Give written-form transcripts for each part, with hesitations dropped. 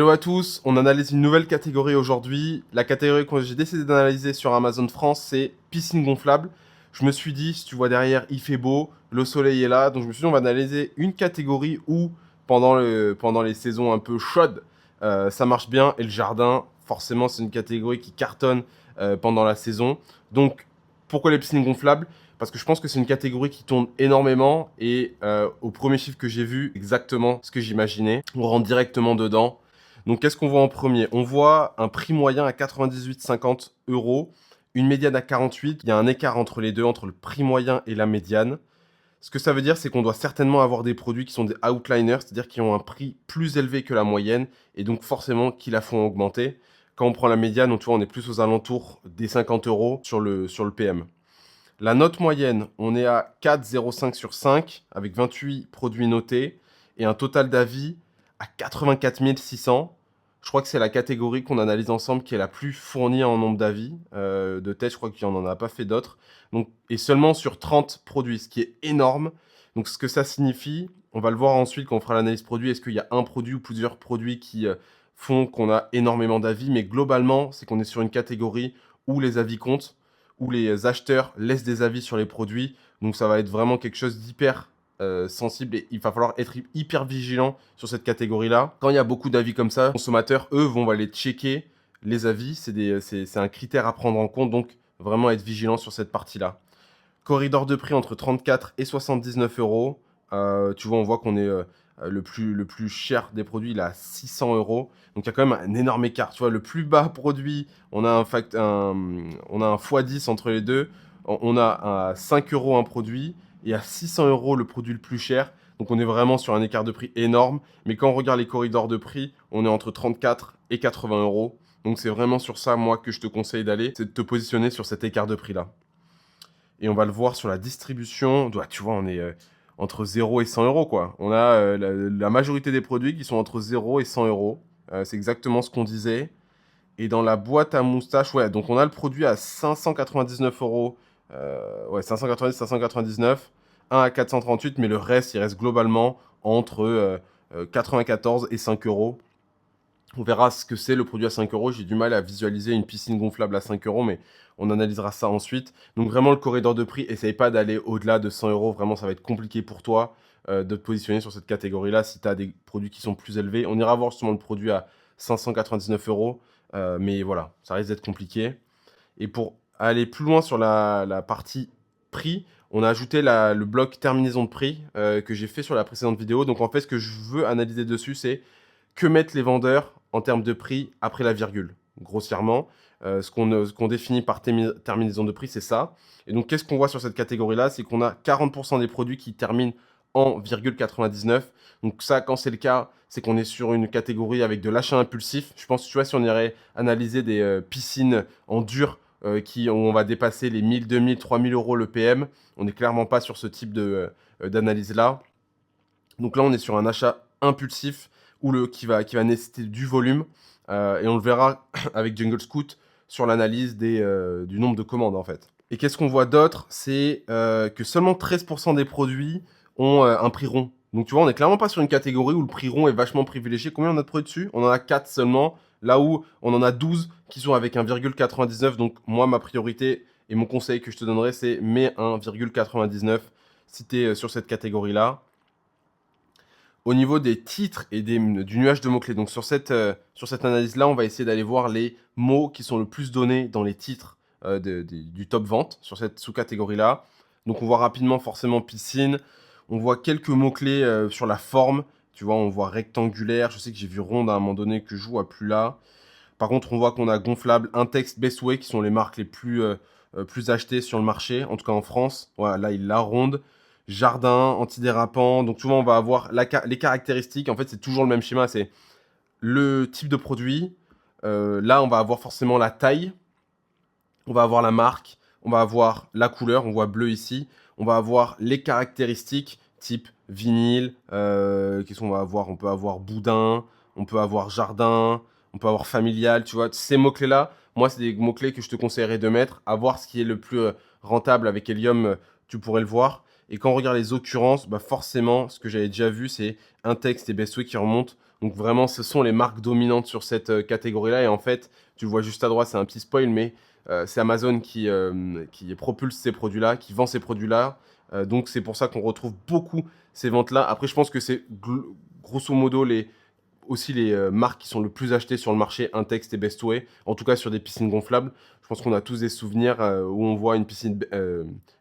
Hello à tous, on analyse une nouvelle catégorie aujourd'hui. La catégorie que j'ai décidé d'analyser sur Amazon France, c'est piscine gonflable. Je me suis dit, si tu vois derrière, il fait beau, le soleil est là, donc je me suis dit, on va analyser une catégorie où, pendant les saisons un peu chaudes, ça marche bien. Et le jardin, forcément, c'est une catégorie qui cartonne pendant la saison. Donc, pourquoi les piscines gonflables? Parce que je pense que c'est une catégorie qui tourne énormément et au premier chiffre que j'ai vu, exactement ce que j'imaginais. On rentre directement dedans. Donc, qu'est-ce qu'on voit en premier? On voit un prix moyen à 98,50 euros, une médiane à 48. Il y a un écart entre les deux, entre le prix moyen et la médiane. Ce que ça veut dire, c'est qu'on doit certainement avoir des produits qui sont des outliners, c'est-à-dire qui ont un prix plus élevé que la moyenne et donc forcément qui la font augmenter. Quand on prend la médiane, tu vois, on est plus aux alentours des 50 euros sur le PM. La note moyenne, on est à 4,05 sur 5 avec 28 produits notés et un total d'avis à 84 600. Je crois que c'est la catégorie qu'on analyse ensemble qui est la plus fournie en nombre d'avis. De tête, je crois qu'il n'y en a pas fait d'autres. Donc, et seulement sur 30 produits, ce qui est énorme. Donc, ce que ça signifie, on va le voir ensuite quand on fera l'analyse produit. Est-ce qu'il y a un produit ou plusieurs produits qui font qu'on a énormément d'avis? Mais globalement, c'est qu'on est sur une catégorie où les avis comptent, où les acheteurs laissent des avis sur les produits. Donc, ça va être vraiment quelque chose d'hyper sensible et il va falloir être hyper vigilant sur cette catégorie-là. Quand il y a beaucoup d'avis comme ça, les consommateurs, eux, vont aller checker les avis. C'est un critère à prendre en compte, donc vraiment être vigilant sur cette partie-là. Corridor de prix entre 34 et 79 euros. Tu vois, on voit qu'on est le plus cher des produits, il est à 600 euros. Donc il y a quand même un énorme écart. Tu vois, le plus bas produit, on a on a un x10 entre les deux. On a à 5 euros un produit et à 600 euros le produit le plus cher. Donc on est vraiment sur un écart de prix énorme. Mais quand on regarde les corridors de prix, on est entre 34 et 80 euros. Donc c'est vraiment sur ça, moi, que je te conseille d'aller. C'est de te positionner sur cet écart de prix-là. Et on va le voir sur la distribution. Tu vois, on est entre 0 et 100 euros, quoi. On a la majorité des produits qui sont entre 0 et 100 euros. C'est exactement ce qu'on disait. Et dans la boîte à moustache, ouais, donc on a le produit à 599 euros. Ouais, 590, 599. Un à 438, mais le reste, il reste globalement entre 94 et 5 euros. On verra ce que c'est le produit à 5 euros. J'ai du mal à visualiser une piscine gonflable à 5 euros, mais on analysera ça ensuite. Donc vraiment le corridor de prix, essaye pas d'aller au-delà de 100 euros. Vraiment, ça va être compliqué pour toi de te positionner sur cette catégorie-là si tu as des produits qui sont plus élevés. On ira voir justement le produit à 599 euros, mais voilà, ça risque d'être compliqué. Et pour aller plus loin sur la partie prix, on a ajouté le bloc terminaison de prix que j'ai fait sur la précédente vidéo. Donc en fait, ce que je veux analyser dessus, c'est que mettent les vendeurs en termes de prix après la virgule, grossièrement. Ce qu'on définit par terminaison de prix, c'est ça. Et donc, qu'est-ce qu'on voit sur cette catégorie-là? C'est qu'on a 40% des produits qui terminent en virgule 99. Donc ça, quand c'est le cas, c'est qu'on est sur une catégorie avec de l'achat impulsif. Je pense, tu vois, si on irait analyser des piscines en dur où on va dépasser les 1000, 2000, 3000 euros le PM, on n'est clairement pas sur ce type d'analyse-là. Donc là, on est sur un achat impulsif qui va nécessiter du volume. Et on le verra avec Jungle Scout sur l'analyse du nombre de commandes, en fait. Et qu'est-ce qu'on voit d'autre? C'est que seulement 13% des produits ont un prix rond. Donc tu vois, on n'est clairement pas sur une catégorie où le prix rond est vachement privilégié. Combien on a de produits dessus? On en a 4 seulement. Là où on en a 12 qui sont avec 1,99. Donc moi, ma priorité et mon conseil que je te donnerais, c'est mets 1,99 si tu es sur cette catégorie-là. Au niveau des titres et du nuage de mots-clés, donc sur cette analyse-là, on va essayer d'aller voir les mots qui sont le plus donnés dans les titres du top vente sur cette sous-catégorie-là. Donc on voit rapidement forcément piscine, on voit quelques mots-clés sur la forme, tu vois, on voit rectangulaire, je sais que j'ai vu ronde à un moment donné que je vois plus là. Par contre, on voit qu'on a gonflable, Intex, Bestway qui sont les marques les plus achetées sur le marché, en tout cas en France. Voilà, là, il la ronde. Jardin, antidérapant. Donc souvent, on va avoir les caractéristiques. En fait, c'est toujours le même schéma. C'est le type de produit. Là, on va avoir forcément la taille. On va avoir la marque. On va avoir la couleur. On voit bleu ici. On va avoir les caractéristiques type vinyle. Qu'est-ce qu'on va avoir? On peut avoir boudin. On peut avoir jardin. On peut avoir familial. Tu vois, ces mots-clés-là, moi, c'est des mots-clés que je te conseillerais de mettre. À voir ce qui est le plus rentable avec Helium. Tu pourrais le voir. Et quand on regarde les occurrences, bah forcément, ce que j'avais déjà vu, c'est un texte et Bestway qui remontent Donc vraiment, ce sont les marques dominantes sur cette catégorie-là. Et en fait, tu le vois juste à droite, c'est un petit spoil, mais c'est Amazon qui propulse ces produits-là, qui vend ces produits-là. Donc c'est pour ça qu'on retrouve beaucoup ces ventes-là. Après, je pense que c'est grosso modo aussi les marques qui sont le plus achetées sur le marché, Intex et Bestway, en tout cas sur des piscines gonflables. Je pense qu'on a tous des souvenirs où on voit une piscine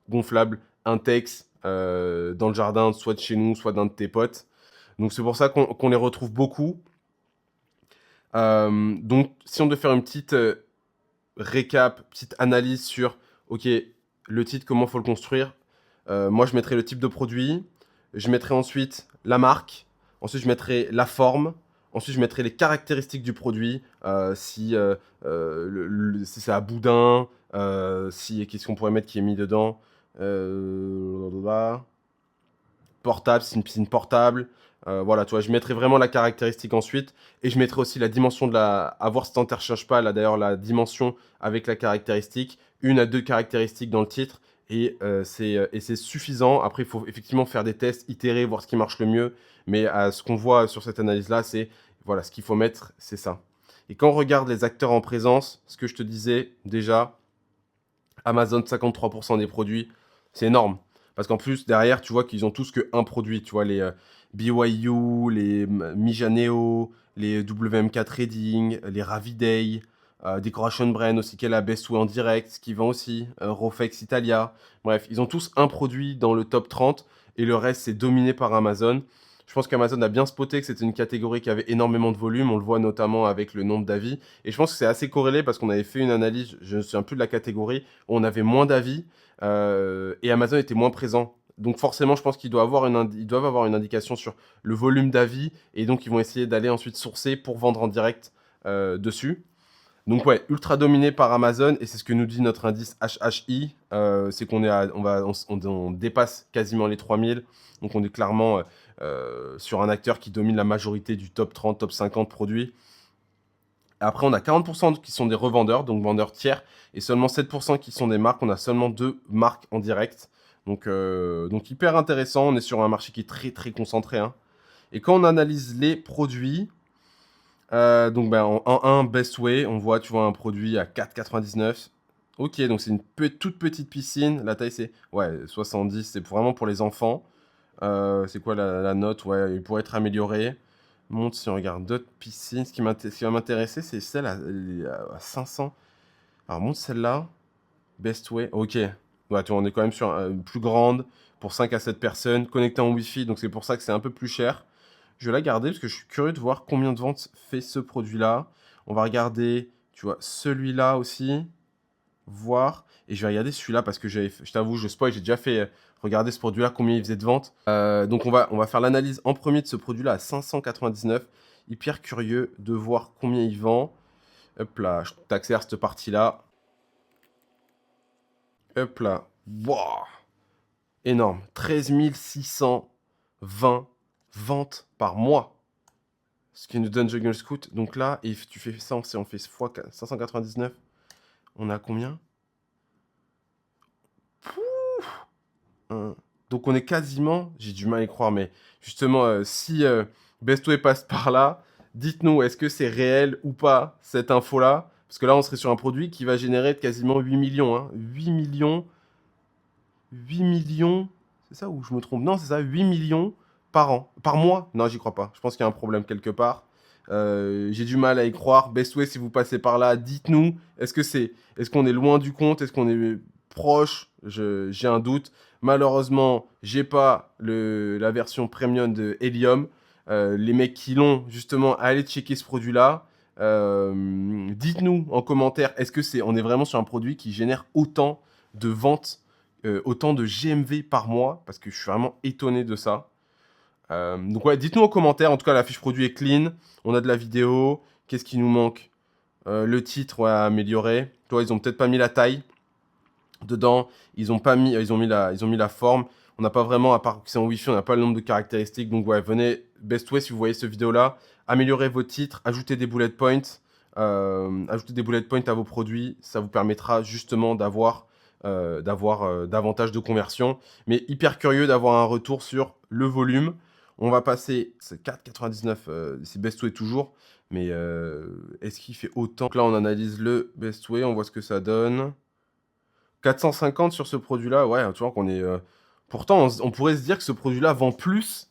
gonflable, Intex, dans le jardin, soit de chez nous, soit d'un de tes potes. Donc c'est pour ça qu'on les retrouve beaucoup. Donc si on devait faire une petite récap, petite analyse sur, ok, le titre, comment faut le construire. Moi, je mettrais le type de produit. Je mettrais ensuite la marque. Ensuite, je mettrais la forme. Ensuite, je mettrais les caractéristiques du produit. Si c'est à boudin, qu'est-ce qu'on pourrait mettre qui est mis dedans. Portable, c'est une piscine portable. Voilà, tu vois, je mettrai vraiment la caractéristique ensuite. Et je mettrai aussi la dimension de la. À voir si tu n'interchanges pas, là d'ailleurs, la dimension avec la caractéristique. 1 à 2 caractéristiques dans le titre. Et c'est suffisant. Après, il faut effectivement faire des tests, itérer, voir ce qui marche le mieux. Mais ce qu'on voit sur cette analyse-là, c'est. Voilà, ce qu'il faut mettre, c'est ça. Et quand on regarde les acteurs en présence, ce que je te disais déjà, Amazon, 53% des produits, c'est énorme. Parce qu'en plus, derrière, tu vois qu'ils ont tous qu'un produit. Tu vois, les BYU, les Mijaneo, les WMK Trading, les Raviday, Decoration Brand aussi, qui est la Bestway en direct, qui vend aussi, Rofex Italia. Bref, ils ont tous un produit dans le top 30 et le reste, c'est dominé par Amazon. Je pense qu'Amazon a bien spoté que c'était une catégorie qui avait énormément de volume. On le voit notamment avec le nombre d'avis. Et je pense que c'est assez corrélé parce qu'on avait fait une analyse, je ne me souviens plus de la catégorie, où on avait moins d'avis et Amazon était moins présent. Donc forcément, je pense qu'ils doivent avoir une indication sur le volume d'avis et donc ils vont essayer d'aller ensuite sourcer pour vendre en direct dessus. Donc ouais, ultra dominé par Amazon et c'est ce que nous dit notre indice HHI, c'est on dépasse quasiment les 3000, donc on est clairement sur un acteur qui domine la majorité du top 30, top 50 produits. Après, on a 40% qui sont des revendeurs, donc vendeurs tiers, et seulement 7% qui sont des marques. On a seulement 2 marques en direct. Donc hyper intéressant. On est sur un marché qui est très très concentré, hein. Et quand on analyse les produits, donc en 1, Bestway, tu vois un produit à 4,99. Ok, donc c'est une toute petite piscine. La taille, c'est 70. C'est vraiment pour les enfants. C'est quoi la note? Ouais, il pourrait être amélioré. Monte si on regarde d'autres piscines. Ce qui va m'intéresser, c'est celle à 500. Alors, monte celle-là. Bestway. Ok. Ouais, tu vois, on est quand même sur une plus grande pour 5 à 7 personnes. Connectée en Wi-Fi. Donc, c'est pour ça que c'est un peu plus cher. Je vais la garder parce que je suis curieux de voir combien de ventes fait ce produit-là. On va regarder, tu vois, celui-là aussi. Voir. Et je vais regarder celui-là parce que je t'avoue, je spoil, j'ai déjà fait regarder ce produit-là, combien il faisait de ventes. Donc on va faire l'analyse en premier de ce produit-là à 599. Hyper curieux de voir combien il vend. Hop là, je t'accélère cette partie-là. Hop là. Wow. Énorme. 13 620 ventes par mois. Ce qui nous donne Jungle Scout. Donc là, et tu fais ça, on fait fois 599. On a combien? Donc on est quasiment, j'ai du mal à y croire, mais justement, si Bestway passe par là, dites-nous, est-ce que c'est réel ou pas, cette info-là? Parce que là, on serait sur un produit qui va générer quasiment 8 millions. Hein. 8 millions, 8 millions, c'est ça ou je me trompe? Non, c'est ça, 8 millions par an. Par mois? Non, j'y crois pas. Je pense qu'il y a un problème quelque part. J'ai du mal à y croire. Bestway, si vous passez par là, dites-nous, est-ce qu'on est loin du compte? Est-ce qu'on est proche? J'ai un doute. Malheureusement, j'ai pas la version premium de Helium. Les mecs qui l'ont, justement, allez checker ce produit-là. Dites-nous en commentaire, on est vraiment sur un produit qui génère autant de ventes, autant de GMV par mois, parce que je suis vraiment étonné de ça. Donc ouais, dites-nous en commentaire. En tout cas, la fiche produit est clean. On a de la vidéo. Qu'est-ce qui nous manque? Le titre, ouais, amélioré. Toi, ils ont peut-être pas mis la taille dedans. Ils ont mis la forme. On n'a pas vraiment, à part que c'est en Wi-Fi, on n'a pas le nombre de caractéristiques. Donc ouais, venez Bestway si vous voyez cette vidéo-là. Améliorez vos titres, ajoutez des bullet points. Ajoutez des bullet points à vos produits. Ça vous permettra justement d'avoir davantage de conversion. Mais hyper curieux d'avoir un retour sur le volume. On va passer, c'est 4,99, c'est Bestway toujours, mais est-ce qu'il fait autant? Donc là, on analyse le Bestway, on voit ce que ça donne. 450 sur ce produit-là, ouais, tu vois qu'on est... Pourtant, on pourrait se dire que ce produit-là vend plus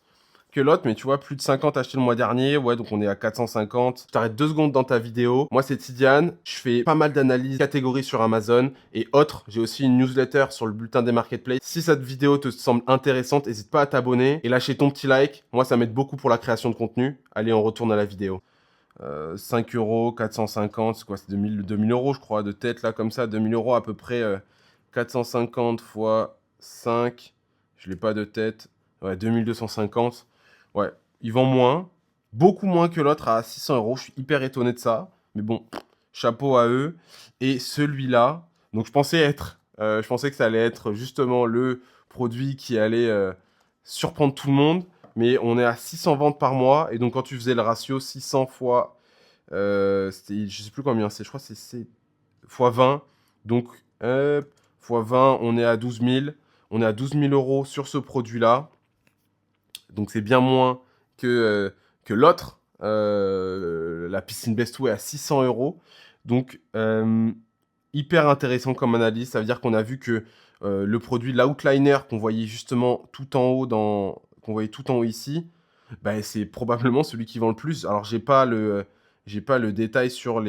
que l'autre, mais tu vois, plus de 50 achetés le mois dernier, ouais, donc on est à 450. Je t'arrête 2 secondes dans ta vidéo. Moi, c'est Tidiane, je fais pas mal d'analyses catégories sur Amazon et autres. J'ai aussi une newsletter sur le bulletin des marketplaces. Si cette vidéo te semble intéressante, n'hésite pas à t'abonner et lâcher ton petit like. Moi, ça m'aide beaucoup pour la création de contenu. Allez, on retourne à la vidéo. 5 euros, 450, c'est quoi? C'est 2000 euros, je crois, de tête, là, comme ça. 2000 euros à peu près, 450 fois 5. Je l'ai pas de tête. Ouais, 2250. Ouais, il vend moins. Beaucoup moins que l'autre à 600 euros. Je suis hyper étonné de ça. Mais bon, chapeau à eux. Et celui-là, donc je pensais que ça allait être justement le produit qui allait surprendre tout le monde. Mais on est à 600 ventes par mois. Et donc, quand tu faisais le ratio 600 fois, je sais plus combien c'est, je crois que c'est fois 20. Donc, fois 20, on est à 12 000. On est à 12 000 euros sur ce produit-là. Donc, c'est bien moins que l'autre. La piscine Bestway à 600 euros. Donc, hyper intéressant comme analyse. Ça veut dire qu'on a vu que le produit, l'outliner qu'on voyait justement tout en haut qu'on voyait tout en haut ici, bah, c'est probablement celui qui vend le plus. Alors, j'ai pas le détail sur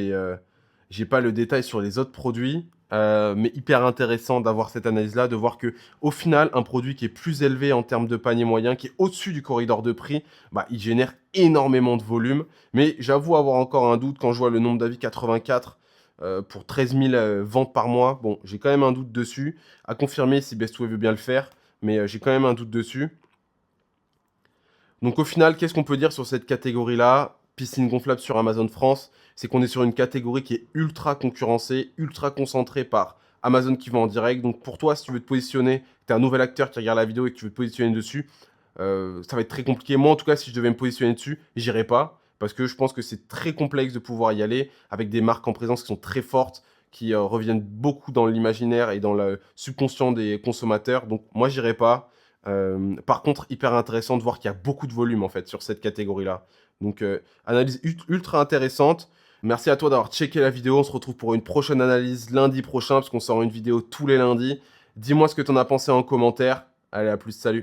j'ai pas le détail sur les autres produits, mais hyper intéressant d'avoir cette analyse-là, de voir que au final, un produit qui est plus élevé en termes de panier moyen, qui est au-dessus du corridor de prix, bah, il génère énormément de volume. Mais j'avoue avoir encore un doute quand je vois le nombre d'avis 84 pour 13 000 ventes par mois. Bon, j'ai quand même un doute dessus. À confirmer si Bestway veut bien le faire, mais j'ai quand même un doute dessus. Donc au final, qu'est-ce qu'on peut dire sur cette catégorie-là? Piscine gonflable sur Amazon France, c'est qu'on est sur une catégorie qui est ultra concurrencée, ultra concentrée par Amazon qui vend en direct. Donc pour toi, si tu veux te positionner, tu es un nouvel acteur qui regarde la vidéo et que tu veux te positionner dessus, ça va être très compliqué. Moi, en tout cas, si je devais me positionner dessus, j'irais pas. Parce que je pense que c'est très complexe de pouvoir y aller avec des marques en présence qui sont très fortes, qui reviennent beaucoup dans l'imaginaire et dans le subconscient des consommateurs. Donc moi, j'irais pas. Par contre, hyper intéressant de voir qu'il y a beaucoup de volume en fait sur cette catégorie-là. Donc, analyse ultra intéressante. Merci à toi d'avoir checké la vidéo. On se retrouve pour une prochaine analyse lundi prochain parce qu'on sort une vidéo tous les lundis. Dis-moi ce que tu en as pensé en commentaire. Allez, à plus, salut.